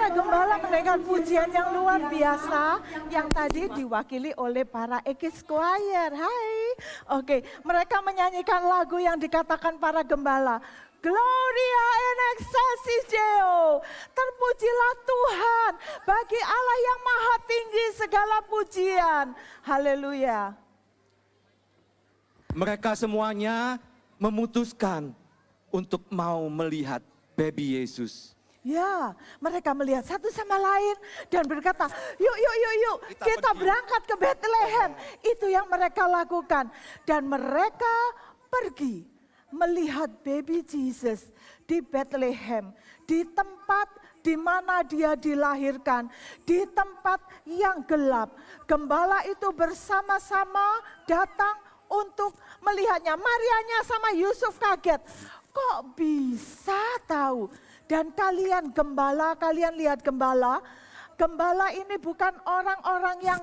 para gembala menaikkan pujian yang luar biasa yang tadi diwakili oleh para Ekis Choir. Hai. Oke, mereka menyanyikan lagu yang dikatakan para gembala. Gloria in excelsis Deo. Terpujilah Tuhan, bagi Allah yang maha tinggi segala pujian. Haleluya. Mereka semuanya memutuskan untuk mau melihat baby Yesus. Ya, mereka melihat satu sama lain dan berkata, yuk, kita berangkat ke Bethlehem. Itu yang mereka lakukan. Dan mereka pergi melihat baby Jesus di Bethlehem. Di tempat di mana dia dilahirkan. Di tempat yang gelap. Gembala itu bersama-sama datang untuk melihatnya. Marianya sama Yusuf kaget. Kok bisa tahu? Dan kalian gembala, kalian lihat gembala. Gembala ini bukan orang-orang yang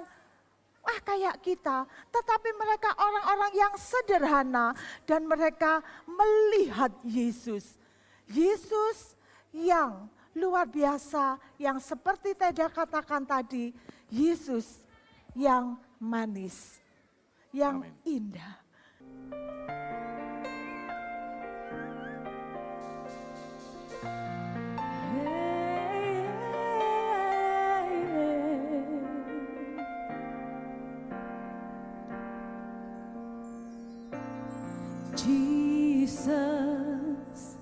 kayak kita. Tetapi mereka orang-orang yang sederhana. Dan mereka melihat Yesus. Yesus yang luar biasa. Yang seperti Teda katakan tadi. Yesus yang manis. Yang indah. Jesus,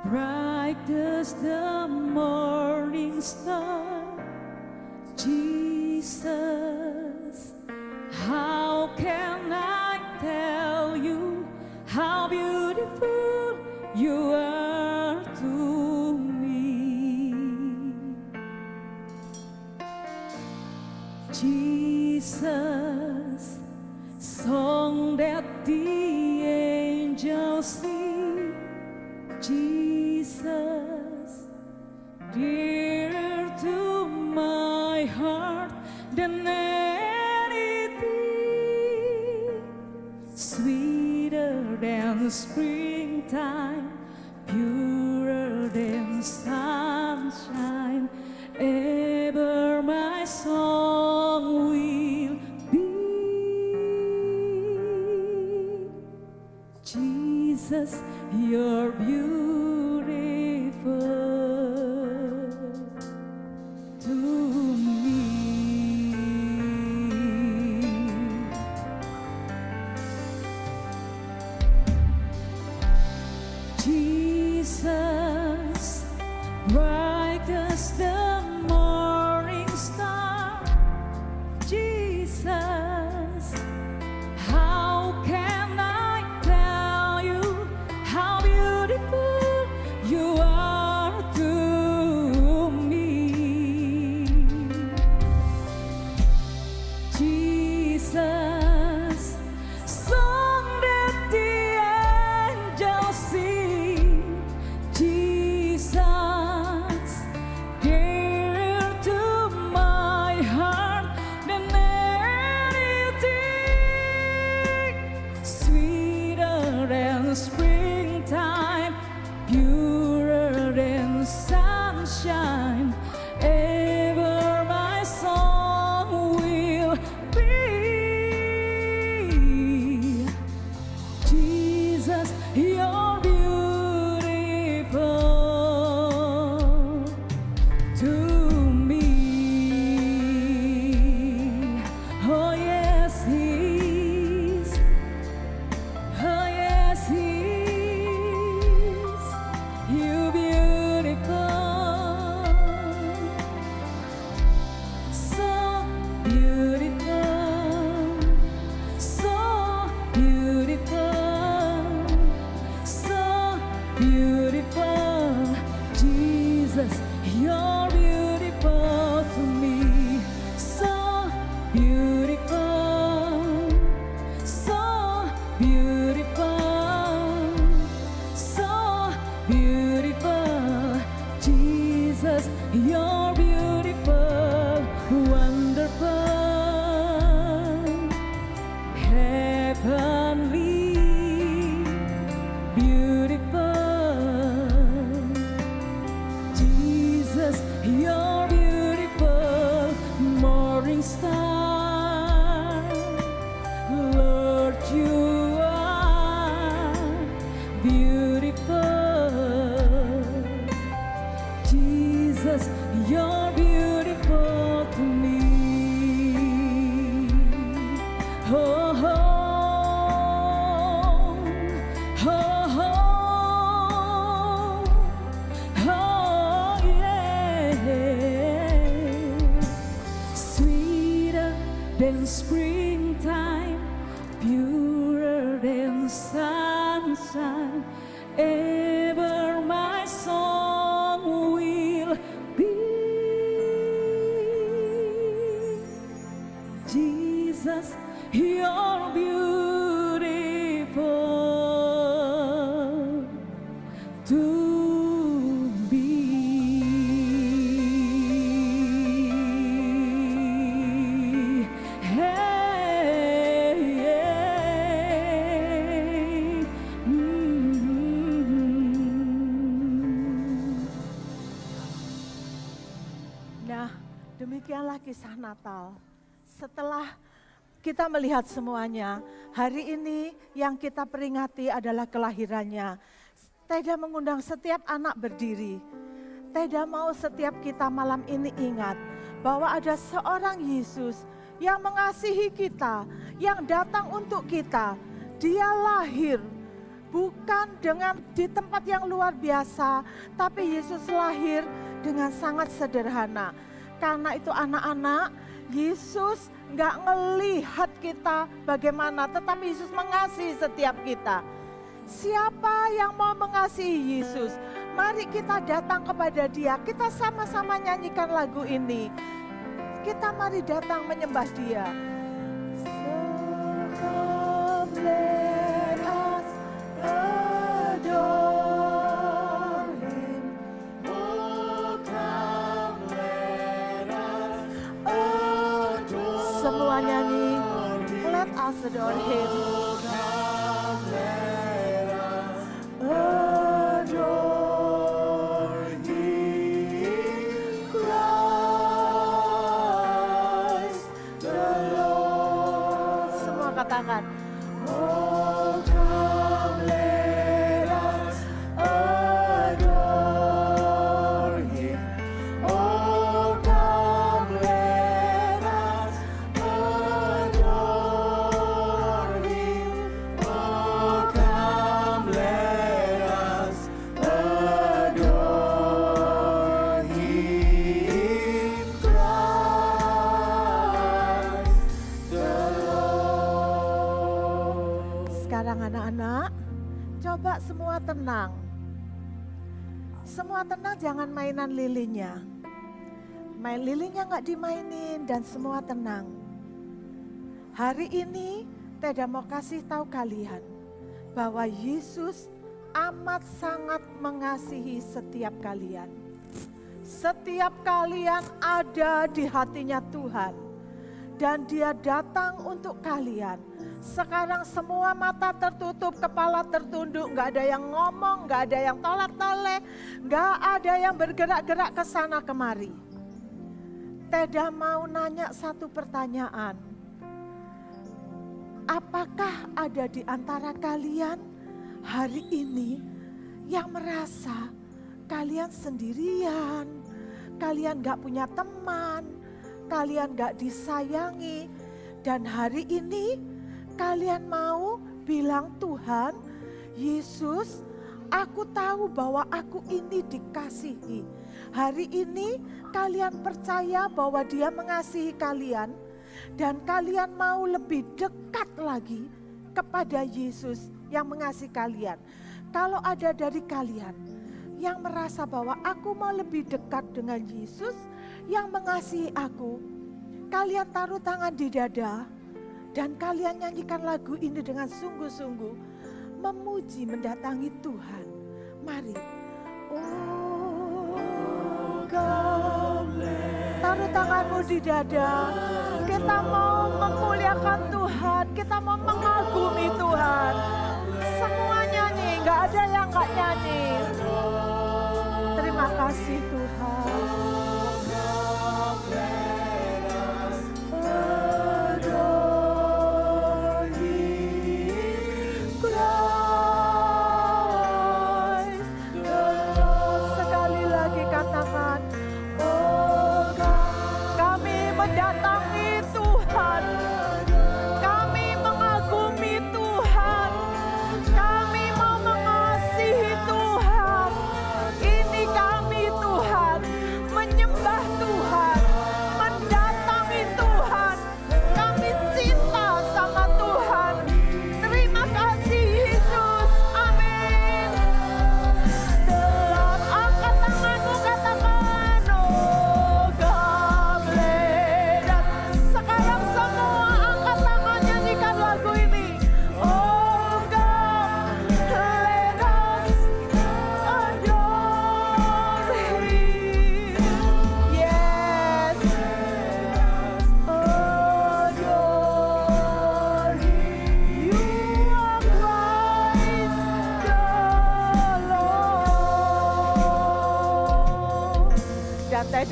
bright as the morning star. Jesus, how can I tell you how beautiful you are to me? Jesus, song that the angels sing. Jesus, dearer to my heart than anything, sweeter than springtime, purer than sunshine, ever my song will be. Jesus, you're beautiful to me. Jesus, bright as the morning star. Jesus, how can I tell you how beautiful you are to me? Jesus, song that the angels sing. Jesus, dearer to my heart than anything, sweeter than springtime, purer than sunshine, ever my song will be. Jesus, you're beautiful to me. Oh yes, He is. Oh yes, He is. You beautiful, so beautiful, so beautiful, so beautiful. Jesus, you're beautiful to me, so beautiful, so beautiful, so beautiful. Jesus, you're beautiful, wonderful, heavenly, beautiful. Jesus, you're springtime, purer than sunshine, ever my song will be. Jesus, you're beautiful to me. Hey, hey, Nah, demikianlah kisah Natal. Setelah kita melihat semuanya, hari ini yang kita peringati adalah kelahirannya. Teda mengundang setiap anak berdiri. Teda mau setiap kita malam ini ingat bahwa ada seorang Yesus yang mengasihi kita, yang datang untuk kita. Dia lahir bukan dengan di tempat yang luar biasa, tapi Yesus lahir dengan sangat sederhana. Karena itu anak-anak, Yesus nggak ngelihat kita bagaimana, tetapi Yesus mengasihi setiap kita. Siapa yang mau mengasihi Yesus? Mari kita datang kepada Dia. Kita sama-sama nyanyikan lagu ini. Kita mari datang menyembah Dia. So come let us adore Him. Oh come let us adore. Semua nyanyi. Let us adore Him. Adore Him, Christ the Lord. Semua katakan. Oh come let us adore Him. Oh come let us adore Him. Oh come let us adore Him, Christ the Lord. Sekarang anak-anak, coba semua tenang. Semua tenang, jangan mainan lilinnya. Main lilinnya nggak dimainin dan semua tenang. Hari ini Teda mau kasih tahu kalian bahwa Yesus amat sangat mengasihi setiap kalian. Setiap kalian ada di hatinya Tuhan. Dan Dia datang untuk kalian. Sekarang semua mata tertutup, kepala tertunduk, gak ada yang ngomong, gak ada yang tolak-toleh, gak ada yang bergerak-gerak ke sana kemari. Teda mau nanya satu pertanyaan. Apakah ada di antara kalian hari ini yang merasa kalian sendirian, kalian gak punya teman, kalian gak disayangi, dan hari ini kalian mau bilang, Tuhan, Yesus, aku tahu bahwa aku ini dikasihi. Hari ini kalian percaya bahwa Dia mengasihi kalian dan kalian mau lebih dekat lagi kepada Yesus yang mengasihi kalian. Kalau ada dari kalian yang merasa bahwa aku mau lebih dekat dengan Yesus yang mengasihi aku, kalian taruh tangan di dada dan kalian nyanyikan lagu ini dengan sungguh-sungguh memuji, mendatangi Tuhan. Mari. Oh, taruh tanganmu di dada. Kita mau memuliakan Tuhan, kita mau mengagumi Tuhan. Semua nyanyi, nggak ada yang nggak nyanyi. Terima kasih Tuhan. Sekali lagi katakan, oh kami mendatangi Tuhan, kami mengagumi Tuhan, kami mau mengasihi Tuhan. Ini kami Tuhan, menyembah Tuhan, mendatangi Tuhan. Kami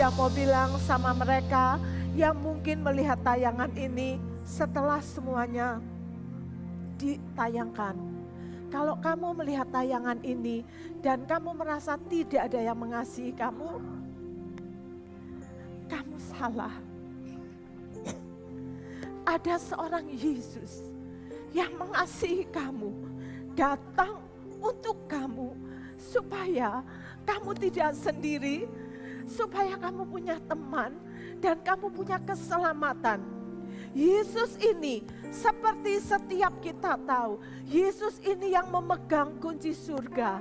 Saya mau bilang sama mereka yang mungkin melihat tayangan ini setelah semuanya ditayangkan. Kalau kamu melihat tayangan ini dan kamu merasa tidak ada yang mengasihi kamu, kamu salah. Ada seorang Yesus yang mengasihi kamu, datang untuk kamu supaya kamu tidak sendiri, supaya kamu punya teman dan kamu punya keselamatan. Yesus ini seperti setiap kita tahu, Yesus ini yang memegang kunci surga.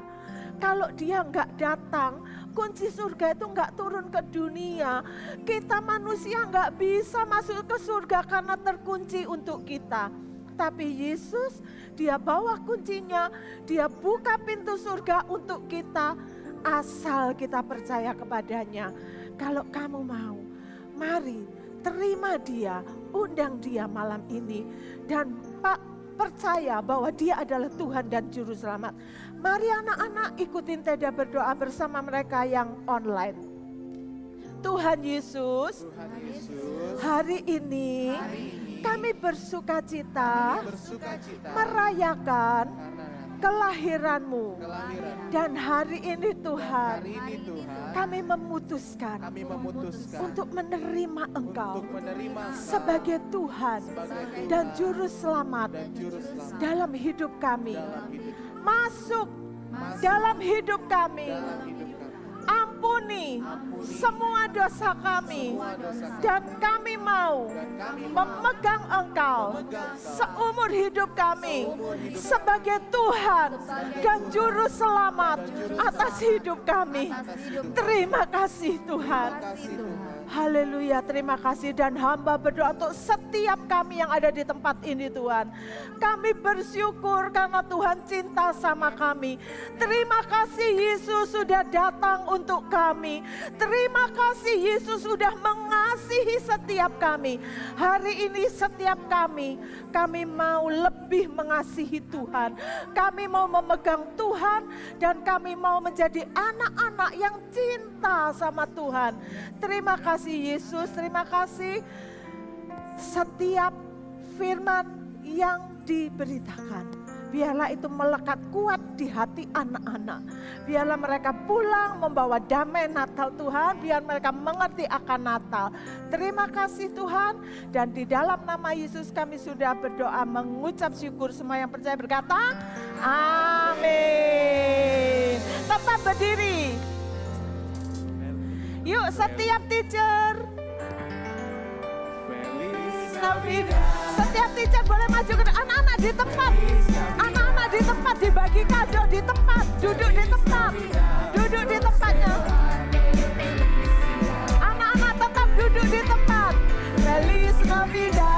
Kalau dia nggak datang, kunci surga itu nggak turun ke dunia. Kita manusia nggak bisa masuk ke surga karena terkunci untuk kita. Tapi Yesus, dia bawa kuncinya, dia buka pintu surga untuk kita, asal kita percaya kepadanya. Kalau kamu mau, mari terima dia, undang dia malam ini. Dan percaya bahwa dia adalah Tuhan dan Juru Selamat. Mari anak-anak ikutin Teda berdoa bersama mereka yang online. Tuhan Yesus, hari ini kami bersuka cita merayakan kelahiran-Mu. Dan hari ini Tuhan, kami memutuskan untuk menerima Engkau sebagai Tuhan dan Juru Selamat dalam hidup kami. Masuk dalam hidup kami. Ampuni semua dosa kami, dan kami mau memegang Engkau seumur hidup kami sebagai Tuhan dan Juru Selamat atas hidup kami. Terima kasih Tuhan. Haleluya, terima kasih. Dan hamba berdoa untuk setiap kami yang ada di tempat ini Tuhan. Kami bersyukur karena Tuhan cinta sama kami. Terima kasih Yesus sudah datang untuk kami. Terima kasih Yesus sudah mengasihi setiap kami. Hari ini setiap kami mau lebih mengasihi Tuhan. Kami mau memegang Tuhan dan kami mau menjadi anak-anak yang cinta sama Tuhan. Terima kasih Yesus, terima kasih setiap firman yang diberitakan. Biarlah itu melekat kuat di hati anak-anak. Biarlah mereka pulang membawa damai Natal Tuhan. Biar mereka mengerti akan Natal. Terima kasih Tuhan. Dan di dalam nama Yesus kami sudah berdoa mengucap syukur. Semua yang percaya berkata, amin. Tetap berdiri. Yuk setiap teacher. Setiap teacher boleh maju ke anak-anak di tempat. Anak-anak di tempat dibagi kado di tempat. Duduk di tempat. Duduk di tempatnya. Anak-anak tetap duduk di tempat. Feliz Navidad.